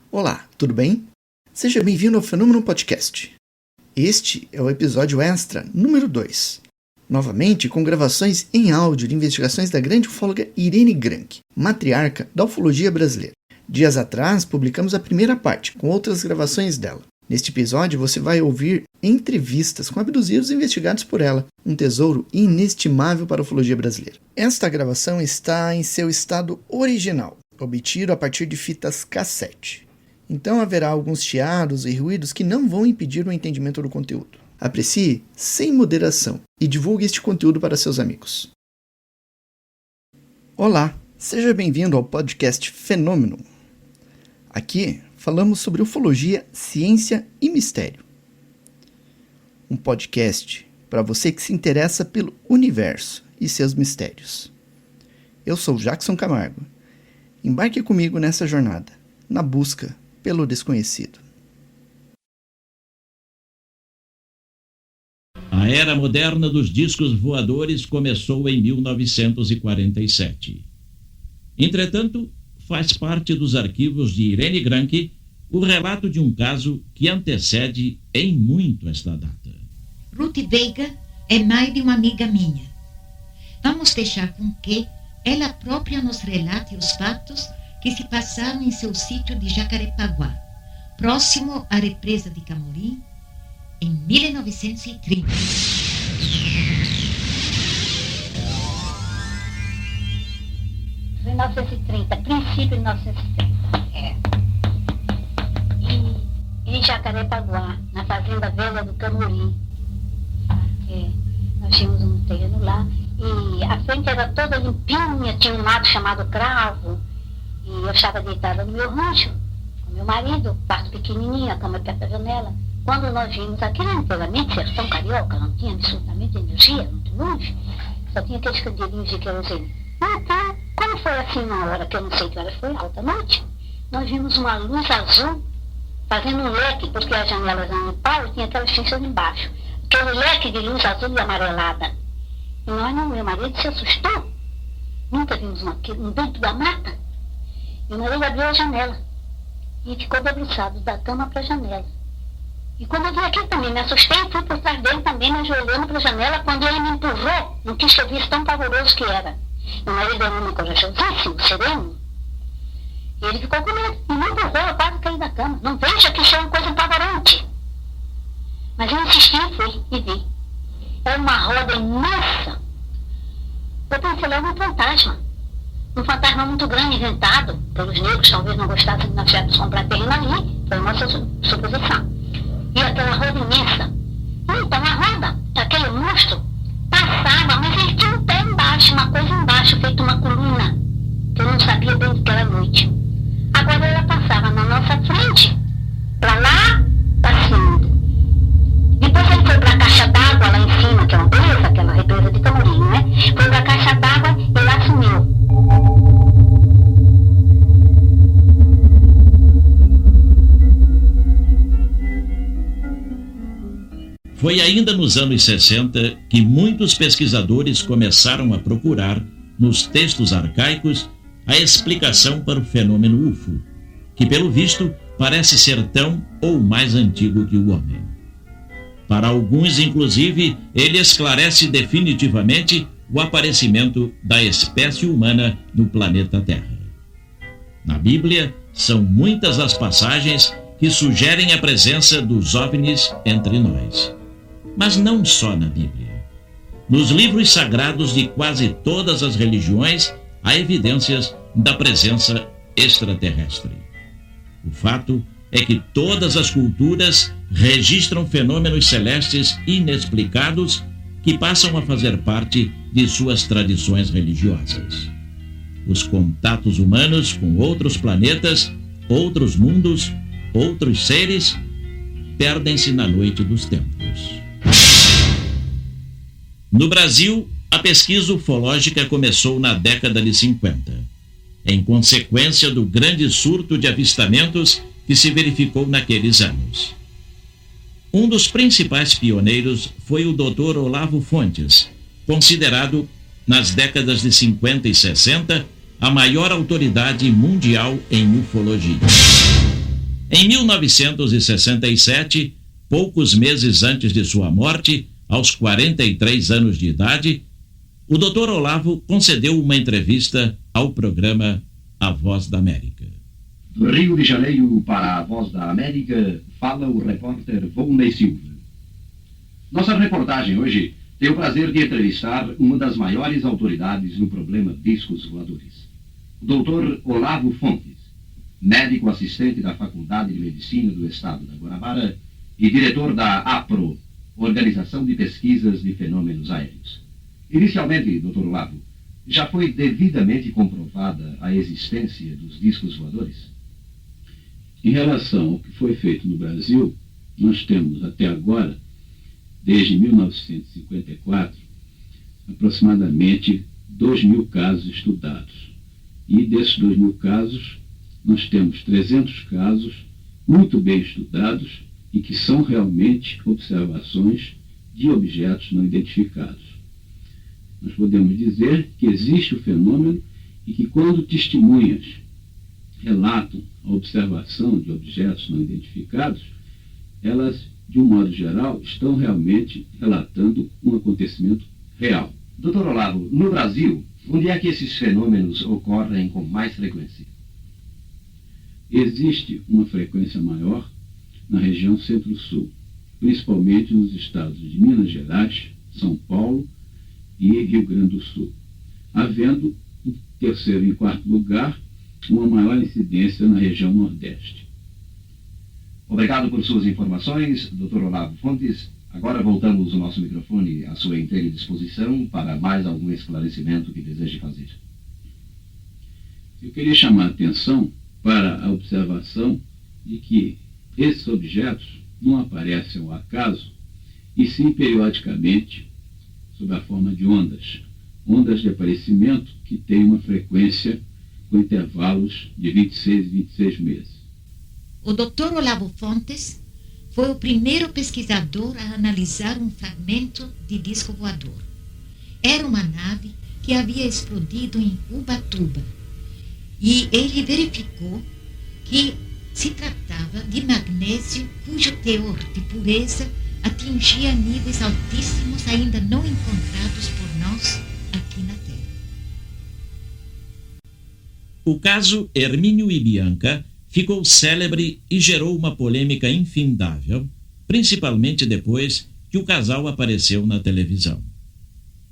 Olá, tudo bem? Seja bem-vindo ao Fenômeno Podcast. Este é o episódio extra número 2. Novamente com gravações em áudio de investigações da grande ufóloga Irene Grank, matriarca da ufologia brasileira. Dias atrás publicamos a primeira parte, com outras gravações dela. Neste episódio você vai ouvir entrevistas com abduzidos investigados por ela, um tesouro inestimável para a ufologia brasileira. Esta gravação está em seu estado original, obtido a partir de fitas cassete. Então haverá alguns chiados e ruídos que não vão impedir o entendimento do conteúdo. Aprecie sem moderação e divulgue este conteúdo para seus amigos. Olá, seja bem-vindo ao podcast Fenômeno. Aqui falamos sobre ufologia, ciência e mistério. Um podcast para você que se interessa pelo universo e seus mistérios. Eu sou Jackson Camargo. Embarque comigo nessa jornada, na busca pelo desconhecido. A era moderna dos discos voadores começou em 1947. Entretanto, faz parte dos arquivos de Irene Grank o relato de um caso que antecede em muito esta data. Ruth Veiga é mãe de uma amiga minha. Vamos deixar com que ela própria nos relate os fatos que se passaram em seu sítio de Jacarepaguá, próximo à represa de Camorim, em 1930. Em 1930, princípio de 1930. E em Jacarepaguá, na fazenda velha do Camorim. Nós tínhamos um terreno lá e a frente era toda limpinha, tinha um mato chamado cravo. E eu estava deitada no meu rancho, com meu marido, quarto pequenininho, a cama perto da janela. Quando nós vimos aquele antigamente sertão carioca, não tinha absolutamente energia, muito longe, só tinha aqueles candeeirinhos de querosene. Então, como foi assim na hora, que eu não sei que hora foi, alta noite, nós vimos uma luz azul fazendo um leque, porque as janelas eram de pau e tinha aquelas fichas embaixo. Aquele leque de luz azul e amarelada. E nós, meu marido se assustou. Nunca vimos um dentro da mata. E o marido abriu a janela e ficou debruçado da cama para a janela. E quando eu vi aquilo também, me assustei e fui por trás dele também, me ajoelhando para a janela. Quando ele me empurrou, não quis que eu visse tão pavoroso que era. Meu marido era um homem corajosíssimo, sereno. E ele ficou com medo e me empurrou, eu quase caí da cama. Não veja que isso é uma coisa apavorante. Mas eu insisti e fui e vi. Era uma roda imensa. Eu pensei logo um fantasma. Um fantasma muito grande, inventado pelos negros, talvez não gostassem de nós tivéssemos comprar terreno ali, foi a nossa suposição. E aquela roda imensa. Então a roda, aquele monstro, passava, mas ele tinha um pé embaixo, uma coisa embaixo, feito uma coluna, que eu não sabia bem do que era noite. Agora ela passava na nossa frente, para lá, para cima. Depois ele foi para a caixa d'água lá em cima, que é uma beleza, aquela represa de Camorim, né? Foi para a caixa d'água e lá sumiu. Foi ainda nos anos 60 que muitos pesquisadores começaram a procurar, nos textos arcaicos, a explicação para o fenômeno UFO, que pelo visto parece ser tão ou mais antigo que o homem. Para alguns, inclusive, ele esclarece definitivamente o aparecimento da espécie humana no planeta Terra. Na Bíblia, são muitas as passagens que sugerem a presença dos OVNIs entre nós. Mas não só na Bíblia. Nos livros sagrados de quase todas as religiões, há evidências da presença extraterrestre. O fato é que todas as culturas registram fenômenos celestes inexplicados que passam a fazer parte de suas tradições religiosas. Os contatos humanos com outros planetas, outros mundos, outros seres, perdem-se na noite dos tempos. No Brasil, a pesquisa ufológica começou na década de 50, em consequência do grande surto de avistamentos que se verificou naqueles anos. Um dos principais pioneiros foi o Dr. Olavo Fontes, considerado, nas décadas de 50 e 60, a maior autoridade mundial em ufologia. Em 1967, poucos meses antes de sua morte, aos 43 anos de idade, o Dr. Olavo concedeu uma entrevista ao programa A Voz da América. Do Rio de Janeiro para a Voz da América, fala o repórter Volney Silva. Nossa reportagem hoje tem o prazer de entrevistar uma das maiores autoridades no problema discos voadores, o Dr. Olavo Fontes, médico assistente da Faculdade de Medicina do Estado da Guanabara e diretor da APRO, Organização de Pesquisas de Fenômenos Aéreos. Inicialmente, Dr. Olavo, já foi devidamente comprovada a existência dos discos voadores? Em relação ao que foi feito no Brasil, nós temos até agora, desde 1954, aproximadamente 2.000 casos estudados. E desses 2.000 casos, nós temos 300 casos muito bem estudados e que são realmente observações de objetos não identificados. Nós podemos dizer que existe o fenômeno e que quando testemunhas relatam a observação de objetos não identificados, elas, de um modo geral, estão realmente relatando um acontecimento real. Dr. Olavo, no Brasil, onde é que esses fenômenos ocorrem com mais frequência? Existe uma frequência maior na região Centro-Sul, principalmente nos estados de Minas Gerais, São Paulo e Rio Grande do Sul, havendo, em terceiro e quarto lugar, uma maior incidência na região Nordeste. Obrigado por suas informações, Dr. Olavo Fontes. Agora voltamos o nosso microfone à sua inteira disposição para mais algum esclarecimento que deseje fazer. Eu queria chamar a atenção para a observação de que esses objetos não aparecem ao acaso, e sim periodicamente, sob a forma de ondas de aparecimento que têm uma frequência com intervalos de 26 e 26 meses. O Dr. Olavo Fontes foi o primeiro pesquisador a analisar um fragmento de disco voador. Era uma nave que havia explodido em Ubatuba, e ele verificou que se tratava de magnésio cujo teor de pureza atingia níveis altíssimos ainda não encontrados por nós aqui na Terra. O caso Hermínio e Bianca ficou célebre e gerou uma polêmica infindável, principalmente depois que o casal apareceu na televisão.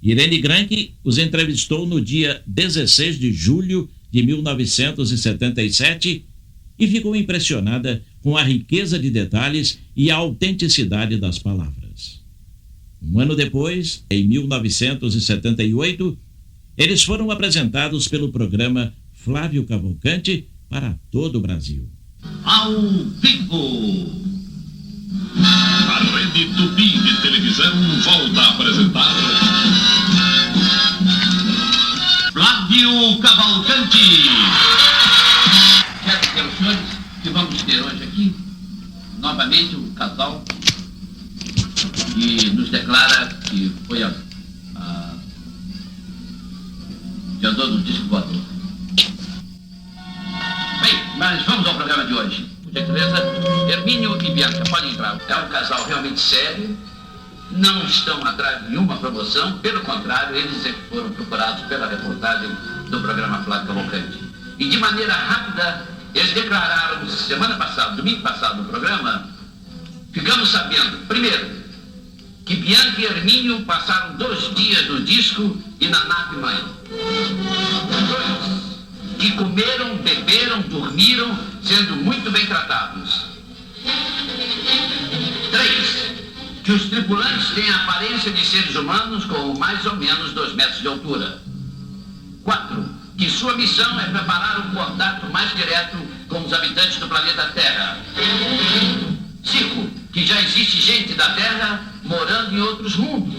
Irene Granke os entrevistou no dia 16 de julho de 1977 e ficou impressionada com a riqueza de detalhes e a autenticidade das palavras. Um ano depois, em 1978, eles foram apresentados pelo programa Flávio Cavalcante para todo o Brasil. Ao vivo! A Rede Tupi de televisão volta a apresentar Flávio Cavalcante. Senhoras e senhores, que vamos ter hoje aqui, novamente o casal que nos declara que foi diretor do disco voador. Bem, mas vamos ao programa de hoje. Por gentileza, Hermínio e Bianca, podem entrar. É um casal realmente sério, não estão atrás de nenhuma promoção, pelo contrário, eles é que foram procurados pela reportagem do programa Flávio Cavalcante. E de maneira rápida, eles declararam semana passada, domingo passado no programa, ficamos sabendo, primeiro, que Bianca e Hermínio passaram 2 dias no disco e na nave mãe. 2, que comeram, beberam, dormiram, sendo muito bem tratados. 3, que os tripulantes têm a aparência de seres humanos com mais ou menos 2 metros de altura. 4, que sua missão é preparar um contato mais direto com os habitantes do planeta Terra. 5, que já existe gente da Terra morando em outros mundos.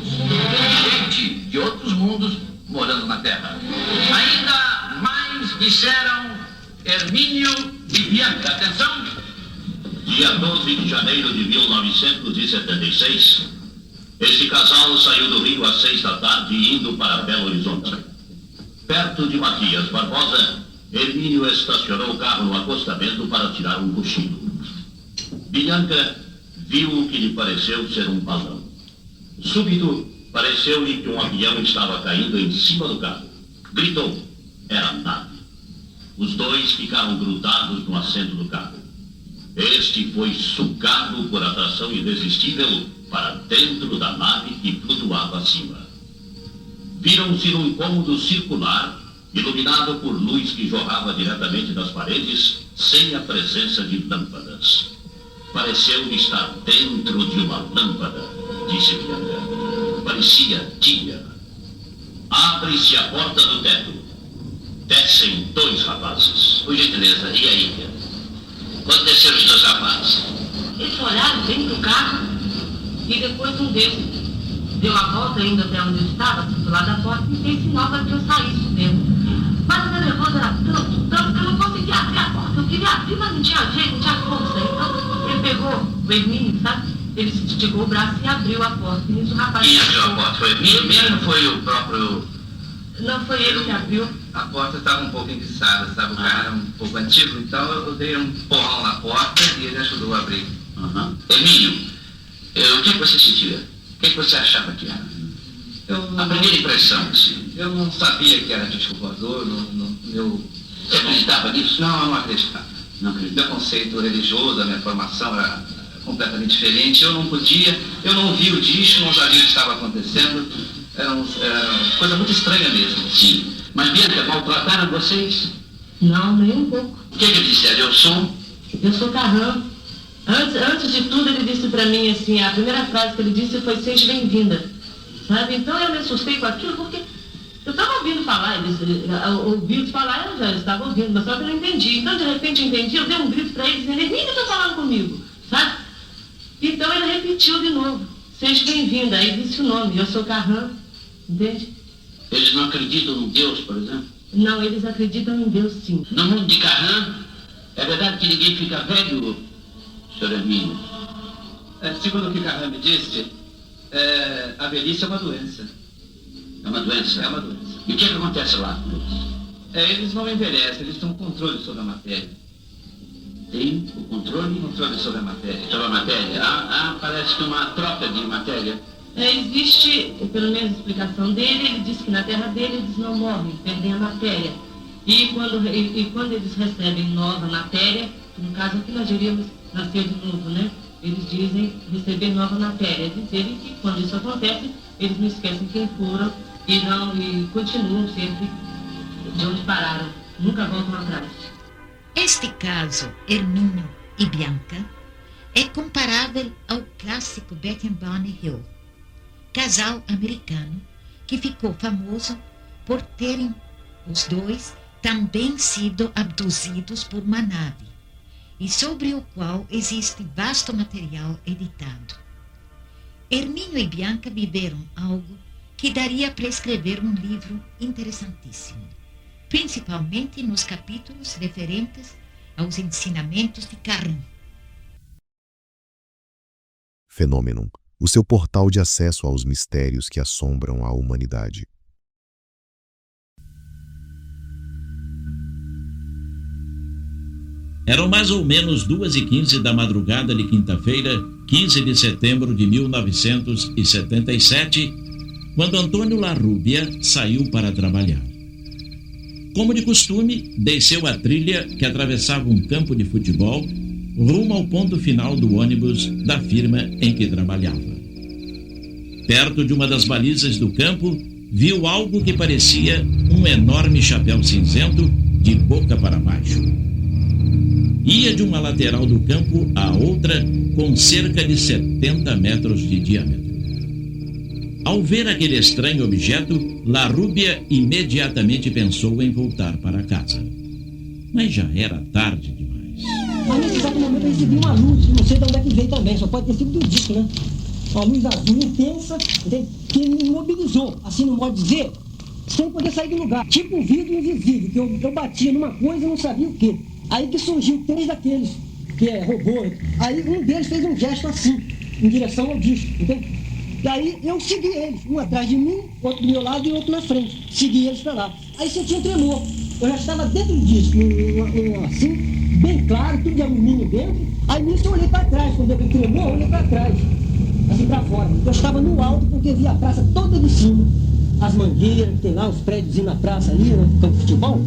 Gente de outros mundos morando na Terra. Ainda mais disseram Hermínio e Bianca. Atenção! Dia 12 de janeiro de 1976, este casal saiu do Rio às 6 da tarde indo para Belo Horizonte. Perto de Matias Barbosa, Hermínio estacionou o carro no acostamento para tirar um cochilo. Bianca viu o que lhe pareceu ser um balão. Súbito, pareceu-lhe que um avião estava caindo em cima do carro. Gritou. Era nave. Os dois ficaram grudados no assento do carro. Este foi sugado por atração irresistível para dentro da nave que flutuava acima. Viram-se num cômodo circular, iluminado por luz que jorrava diretamente das paredes, sem a presença de lâmpadas. Pareceu estar dentro de uma lâmpada, disse Bianca. Parecia dia. Abre-se a porta do teto. Descem 2 rapazes. Por gentileza, e aí? Quando desceram os 2 rapazes? Eles olharam dentro do carro e depois um deles deu a volta ainda até onde eu estava, do lado da porta, e fez sinal para que eu saísse dentro. Mas o meu nervoso era tanto que eu não conseguia abrir a porta. Eu queria abrir, mas não tinha jeito, não tinha força. Então ele pegou o Hermínio, sabe? Ele esticou o braço e abriu a porta. E nisso o rapaz... Quem abriu a porta? Foi o Hermínio mesmo ou foi o próprio... Não, foi ele que abriu. A porta estava um pouco enguiçada, sabe? O cara era um pouco antigo, então eu dei um porrão na porta e ele ajudou a abrir. Hermínio, o que você sentia? O que você achava que era? A primeira impressão, sim. Eu não sabia que era disco voador, Você acreditava nisso? Não, eu não acreditava. Meu conceito religioso, a minha formação era completamente diferente. Eu não vi o disco, não sabia o que estava acontecendo. Era uma coisa muito estranha mesmo. Sim. Mas, Bianca, maltrataram vocês? Não, nem um pouco. O que disseram? Eu sou Carrão. Antes de tudo, ele disse para mim assim, a primeira frase que ele disse foi: seja bem-vinda. Sabe? Então eu me assustei com aquilo porque eu estava ouvindo falar, ouvi falar, eu já estava ouvindo, mas só que eu não entendi. Então, de repente, eu entendi, eu dei um grito para ele, dizendo: Hermínio está falando comigo, sabe? Então ele repetiu de novo: seja bem-vinda. Aí disse o nome: eu sou Carrão, entende? Eles não acreditam em Deus, por exemplo? Não, eles acreditam em Deus, sim. No mundo de Carrão, é verdade que ninguém fica velho, Sr. Hermínio? Segundo o que Carrão me disse, a velhice é uma doença. É uma doença? É uma doença. E o que acontece lá com eles? Eles não envelhecem, eles têm um controle sobre a matéria. Tem o controle? Controle sobre a matéria. Sobre a matéria? Parece que uma troca de matéria. Existe, pelo menos a explicação dele, ele diz que na terra dele eles não morrem, perdem a matéria. E quando eles recebem nova matéria, no caso aqui nós diríamos nascer de novo, né? Eles dizem receber nova matéria, dizerem que quando isso acontece, eles não esquecem quem foram e continuam sempre de onde pararam, nunca voltam atrás. Este caso, Hermínio e Bianca, é comparável ao clássico Betty and Barney Hill, casal americano que ficou famoso por terem os dois também sido abduzidos por uma nave, e sobre o qual existe vasto material editado. Hermínio e Bianca viveram algo que daria para escrever um livro interessantíssimo, principalmente nos capítulos referentes aos ensinamentos de Carrão. Fenômeno, o seu portal de acesso aos mistérios que assombram a humanidade. Eram mais ou menos 2h15 da madrugada de quinta-feira, 15 de setembro de 1977, quando Antônio Larrúbia saiu para trabalhar. Como de costume, desceu a trilha que atravessava um campo de futebol rumo ao ponto final do ônibus da firma em que trabalhava. Perto de uma das balizas do campo, viu algo que parecia um enorme chapéu cinzento de boca para baixo. Ia de uma lateral do campo à outra com cerca de 70 metros de diâmetro. Ao ver aquele estranho objeto, Larrúbia imediatamente pensou em voltar para casa. Mas já era tarde demais. Mas nesse exato momento eu recebi uma luz, não sei de onde é que veio também, só pode ter sido do disco, né? Uma luz azul intensa, que me imobilizou, assim não pode dizer, sem poder sair do lugar. Tipo um vidro invisível, que eu batia numa coisa e não sabia o quê. Aí que surgiu 3 daqueles, que é robô. Aí um deles fez um gesto assim, em direção ao disco, entende? E aí eu segui eles, um atrás de mim, outro do meu lado e outro na frente. Segui eles para lá. Aí senti um tremor. Eu já estava dentro do disco, assim, bem claro, tudo de alumínio dentro. Aí nisso eu olhei para trás, quando eu tremou, eu olhei para trás, assim para fora. Eu estava no alto porque via a praça toda de cima. As mangueiras, que tem lá, os prédios na praça ali, no campo de futebol,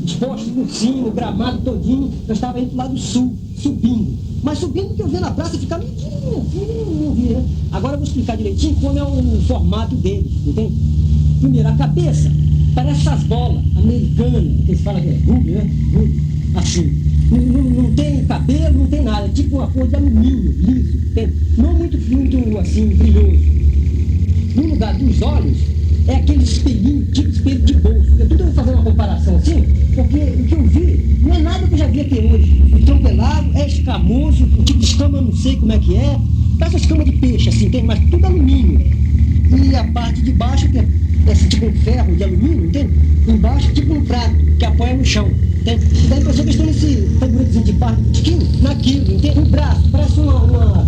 os postos por cima, o gramado todinho. Eu estava indo lá do sul, subindo. Mas subindo que eu via na praça ficava medindo, assim, não via, né? Agora eu vou explicar direitinho como é o formato deles, entende? Primeiro, a cabeça parece essas bolas americanas, que eles falam que é rubro, né? Rubro, assim. Não tem cabelo, não tem nada, tipo uma cor de alumínio, liso, entende? Não muito assim, brilhoso. No lugar dos olhos, é aquele espelhinho, tipo espelho de bolso. Eu tudo vou fazer uma comparação assim, porque o que eu vi não é nada que eu já vi até hoje. O trompelado é escamoso, o tipo de escama eu não sei como é que é. Parece uma escama de peixe, assim, tem, mas tudo alumínio. E a parte de baixo, que é tipo um ferro de alumínio, entende? Embaixo, tipo um prato, que apoia no chão, entende? E daí a pessoa que estão nesse tamboretezinho de barro, naquilo, entende? Um braço, parece uma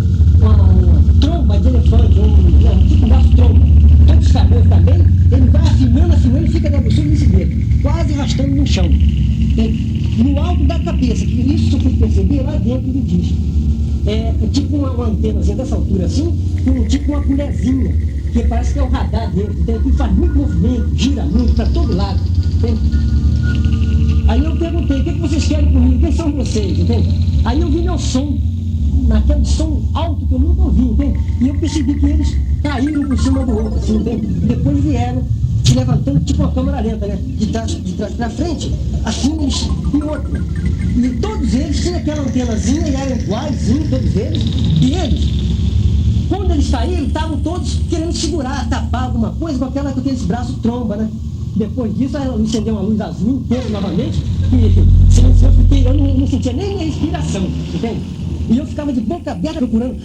tromba de elefante, tipo um braço tromba. Todos os cabelos também, ele vai afinando e fica debruçando nesse dedo, quase arrastando no chão. Entende? No alto da cabeça, que isso eu fui perceber lá dentro do disco. É tipo uma antenazinha dessa altura assim, com tipo uma colherzinha, que parece que é o radar dentro, entende? Que faz muito movimento, gira muito para todo lado. Entende? Aí eu perguntei, o que vocês querem comigo? Quem são vocês? Entende? Aí eu vi meu som, naquele som alto que eu nunca ouvi, entende? E eu percebi que eles caíram por cima do outro, assim, entende? E depois vieram se levantando, tipo uma câmera lenta, né? De trás pra frente, assim, eles, e outra. E todos eles tinham aquela antenazinha, e eram iguaizinhos, todos eles. E eles, quando eles saíram, estavam todos querendo segurar, tapar alguma coisa com aqueles braços tromba, né? Depois disso, ela acendeu uma luz azul inteira novamente, que silenciou, porque eu não sentia nem minha respiração, entende? E eu ficava de boca aberta procurando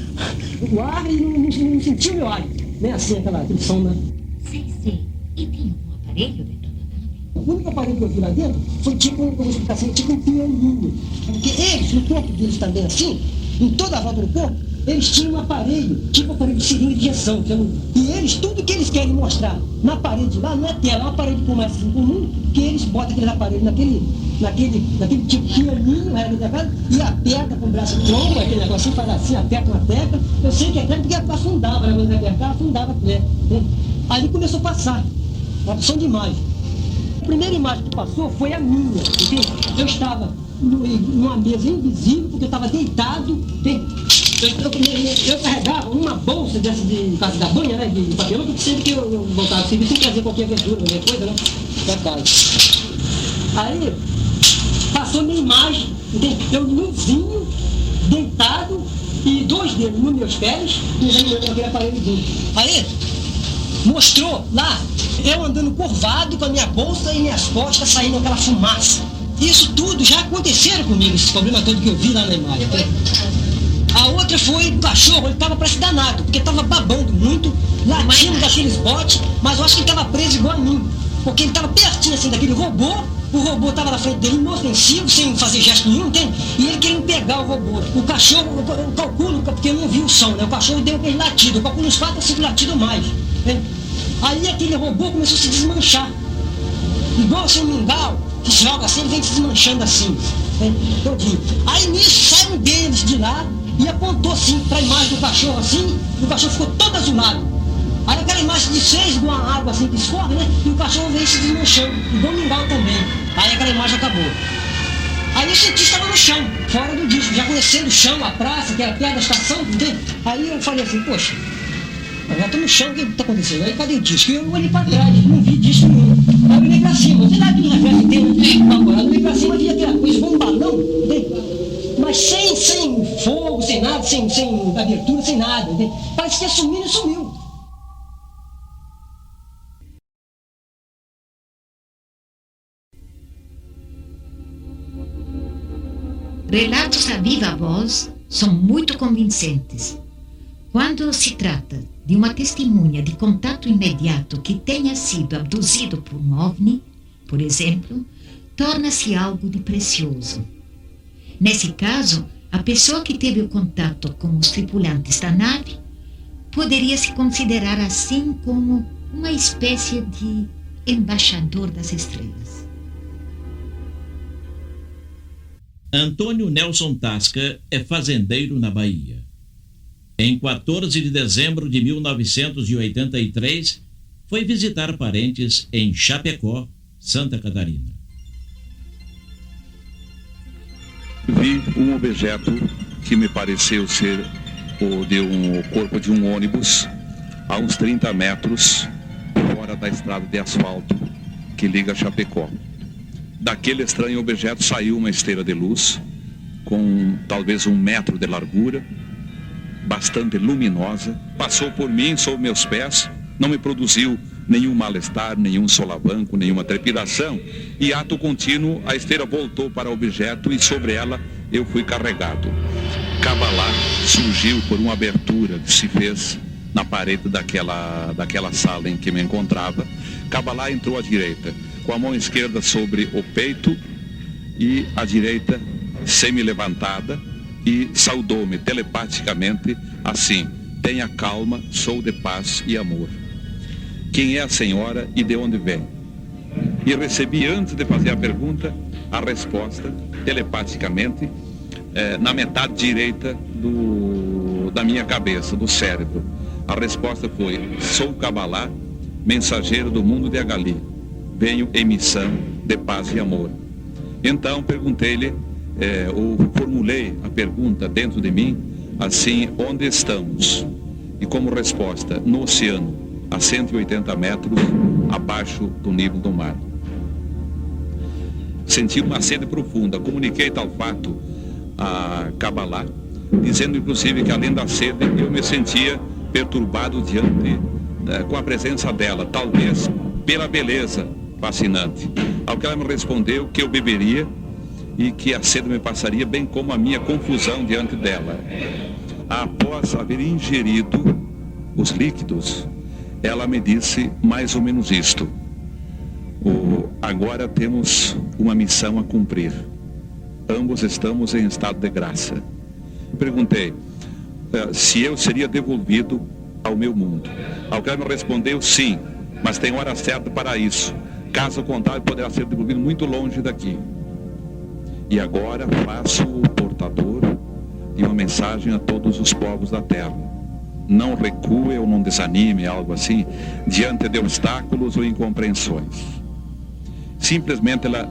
o ar e não sentia o meu ar, né? Assim, aquele som, né? Sei. E tem um aparelho dentro da nave? O único aparelho que eu vi lá dentro foi tipo, eu vou explicar assim, tipo um pianinho. Porque eles, no corpo deles também assim, em toda a volta do corpo, eles tinham um aparelho, tipo aparelho de seringa de injeção. E eles, tudo que eles querem mostrar na parede lá, não é tela, é um aparelho como esse em comum, que eles botam aqueles aparelhos naquele tipo pianinho, e aperta com o braço tromba, aquele negocinho, faz assim, aperta uma tecla. Eu sei que é porque afundava, né? Quando apertar, afundava a colher. Aí começou a passar, uma opção de imagem. A primeira imagem que passou foi a minha, entende? Eu estava numa mesa invisível, porque eu estava deitado, entende? Eu carregava uma bolsa dessa de casa da banha, né, de papelão, porque sempre que eu voltava do serviço, eu trazia qualquer verdura, qualquer coisa, né, pra casa. Aí, passou minha imagem, entende? Eu nuzinho, deitado, e 2 dedos nos meus pés, e aquele aparelho dele. Aí, mostrou lá, eu andando curvado com a minha bolsa e minhas costas saindo aquela fumaça. Isso tudo já aconteceram comigo, esse problema todo que eu vi lá na imagem. A outra foi do cachorro, ele estava parece danado, porque estava babando muito, latindo daqueles botes, mas eu acho que ele estava preso igual a mim, porque ele estava pertinho assim daquele robô, o robô estava na frente dele inofensivo, sem fazer gesto nenhum, entende? E ele querendo pegar o robô. O cachorro, eu calculo, porque eu não vi o som, né? O cachorro deu aquele latido, eu calculo uns 4 ou 5 latidos mais. Entende? Aí aquele robô começou a se desmanchar, igual assim um mingau, que joga assim, ele vem se desmanchando assim, todinho. Aí nisso sai um deles de lá, e apontou assim para a imagem do cachorro assim, e o cachorro ficou todo azulado. Aí aquela imagem de 6 com a água assim que escorre, né? E o cachorro veio se desmanchando, igual o mingau também. Aí aquela imagem acabou. Aí o cientista estava no chão, fora do disco, já conhecendo o chão, a praça, que era perto da estação, entende? Aí eu falei assim, poxa, eu já estou no chão, o que está acontecendo? Aí cadê o disco? E eu olhei para trás, não vi disco nenhum. Aí eu olhei para cima, sei lá que reflexo tem, eu olhei para cima, vi aquela coisa, foi um balão, entende? Mas sem fogo, sem nada, sem abertura, sem nada, entende? Parece que ia sumindo e sumiu. Relatos a viva voz são muito convincentes. Quando se trata de uma testemunha de contato imediato que tenha sido abduzido por um OVNI, por exemplo, torna-se algo de precioso. Nesse caso, a pessoa que teve o contato com os tripulantes da nave poderia se considerar assim como uma espécie de embaixador das estrelas. Antônio Nelson Tasca é fazendeiro na Bahia. Em 14 de dezembro de 1983, foi visitar parentes em Chapecó, Santa Catarina. Vi um objeto que me pareceu ser o corpo de um ônibus a uns 30 metros fora da estrada de asfalto que liga Chapecó. Daquele estranho objeto saiu uma esteira de luz com talvez 1 metro de largura, bastante luminosa, passou por mim, sob meus pés, não me produziu nenhum mal-estar, nenhum solavanco, nenhuma trepidação, e ato contínuo a esteira voltou para o objeto e sobre ela eu fui carregado. Cabalá surgiu por uma abertura que se fez na parede daquela sala em que me encontrava. Cabalá entrou à direita, com a mão esquerda sobre o peito e a direita semi-levantada, e saudou-me telepaticamente assim: tenha calma, sou de paz e amor. Quem é a senhora e de onde vem? E recebi, antes de fazer a pergunta, a resposta telepaticamente na metade direita da minha cabeça, do cérebro. A resposta foi: sou Cabalá, mensageiro do mundo de Agali. Venho em missão de paz e amor. Então perguntei-lhe, ou formulei a pergunta dentro de mim, assim: onde estamos? E como resposta: no oceano, a 180 metros abaixo do nível do mar. Senti uma sede profunda, comuniquei tal fato a Cabalá, dizendo inclusive que além da sede eu me sentia perturbado com a presença dela, talvez pela beleza fascinante. Ao que ela me respondeu que eu beberia e que a sede me passaria, bem como a minha confusão diante dela. Após haver ingerido os líquidos, ela me disse mais ou menos isto: agora temos uma missão a cumprir. Ambos estamos em estado de graça. Perguntei se eu seria devolvido ao meu mundo. Ao que ela me respondeu: sim, mas tem hora certa para isso. Caso contrário, poderá ser devolvido muito longe daqui. E agora faço o portador de uma mensagem a todos os povos da terra. Não recue ou não desanime, algo assim, diante de obstáculos ou incompreensões. Simplesmente ela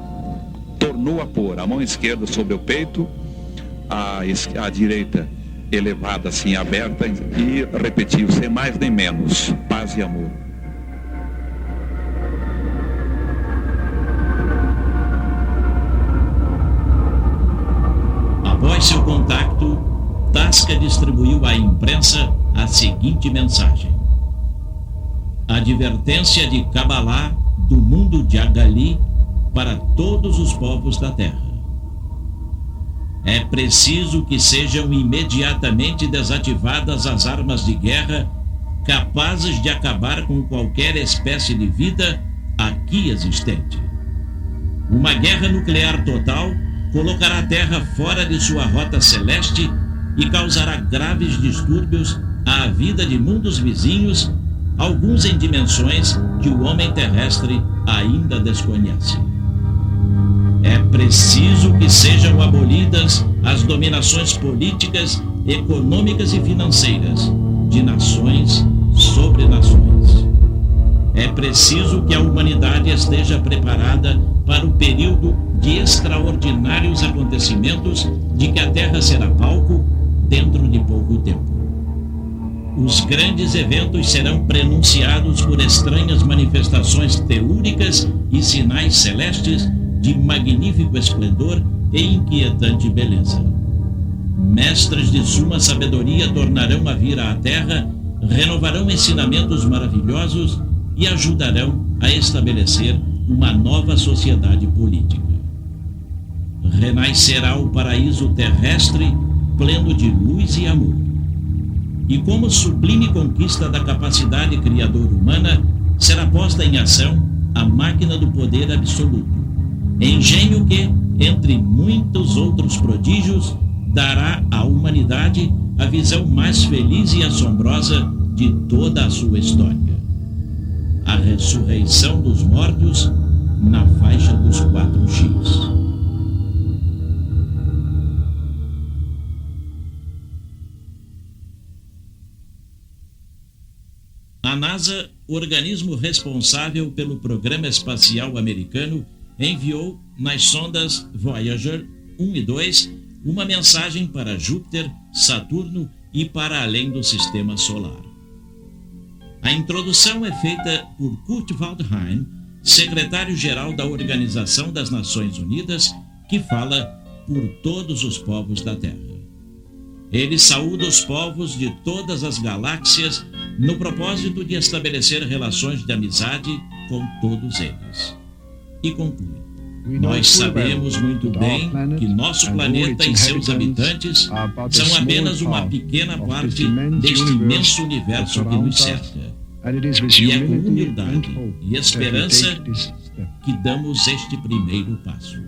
tornou a pôr a mão esquerda sobre o peito, a direita elevada assim, aberta, e repetiu, sem mais nem menos: paz e amor. Após seu contato, Tasca distribuiu à imprensa a seguinte mensagem: advertência de Cabalá do mundo de Agali para todos os povos da terra. É preciso que sejam imediatamente desativadas as armas de guerra capazes de acabar com qualquer espécie de vida aqui existente. Uma guerra nuclear total colocará a Terra fora de sua rota celeste e causará graves distúrbios à vida de mundos vizinhos, alguns em dimensões que o homem terrestre ainda desconhece. É preciso que sejam abolidas as dominações políticas, econômicas e financeiras de nações sobre nações. É preciso que a humanidade esteja preparada para o período de extraordinários acontecimentos de que a Terra será palco dentro de pouco tempo. Os grandes eventos serão prenunciados por estranhas manifestações telúricas e sinais celestes de magnífico esplendor e inquietante beleza. Mestres de suma sabedoria tornarão a vir à Terra, renovarão ensinamentos maravilhosos e ajudarão a estabelecer uma nova sociedade política. Renascerá o paraíso terrestre pleno de luz e amor. E como sublime conquista da capacidade criadora humana, será posta em ação a máquina do poder absoluto, engenho que, entre muitos outros prodígios, dará à humanidade a visão mais feliz e assombrosa de toda a sua história: a ressurreição dos mortos na faixa dos 4X. A NASA, organismo responsável pelo programa espacial americano, enviou nas sondas Voyager 1 e 2 uma mensagem para Júpiter, Saturno e para além do sistema solar. A introdução é feita por Kurt Waldheim, secretário-geral da Organização das Nações Unidas, que fala por todos os povos da Terra. Ele saúda os povos de todas as galáxias no propósito de estabelecer relações de amizade com todos eles. E conclui: nós sabemos muito bem que nosso planeta e seus habitantes são apenas uma pequena parte deste imenso universo que nos cerca. E é com humildade e esperança que damos este primeiro passo.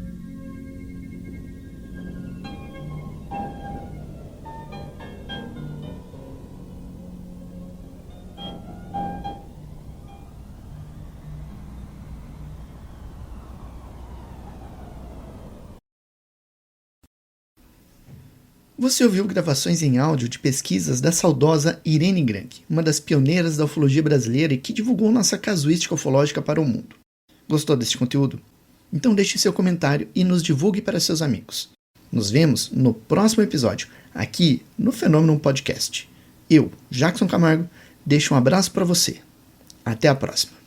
Você ouviu gravações em áudio de pesquisas da saudosa Irene Grank, uma das pioneiras da ufologia brasileira e que divulgou nossa casuística ufológica para o mundo. Gostou deste conteúdo? Então deixe seu comentário e nos divulgue para seus amigos. Nos vemos no próximo episódio, aqui no Fenômeno Podcast. Eu, Jackson Camargo, deixo um abraço para você. Até a próxima.